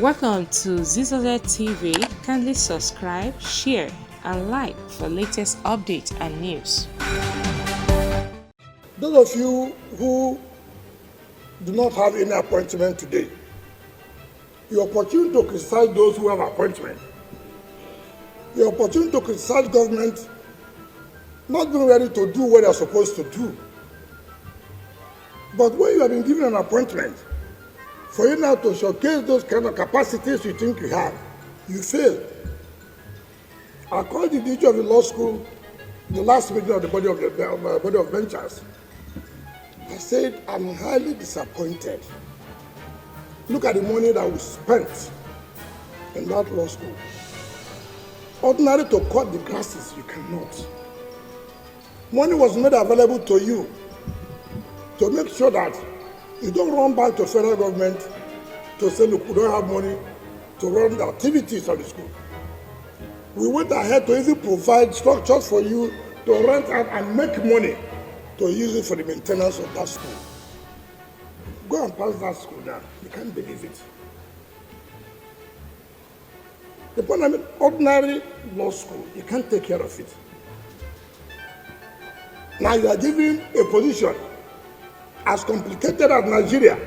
Welcome to Zisodel TV. Kindly subscribe, share, and like for latest updates and news. Those of you who do not have any appointment today, your opportunity to criticize those who have appointment, your opportunity to criticize government not being ready to do what they are supposed to do. But when you have been given an appointment, for you now to showcase those kind of capacities you think you have, you fail. I called the teacher of the law school, the last meeting of the body of benchers. I said, I'm highly disappointed. Look at the money that we spent in that law school. Ordinary to cut the grasses, you cannot. Money was made available to you to make sure that you don't run back to federal government to say, look, we don't have money to run the activities of the school. We went ahead to even provide structures for you to rent out and make money to use it for the maintenance of that school. Go and pass that school now. You can't believe it. The point I mean, ordinary law school, you can't take care of it. Now you are given a position as complicated as Nigeria,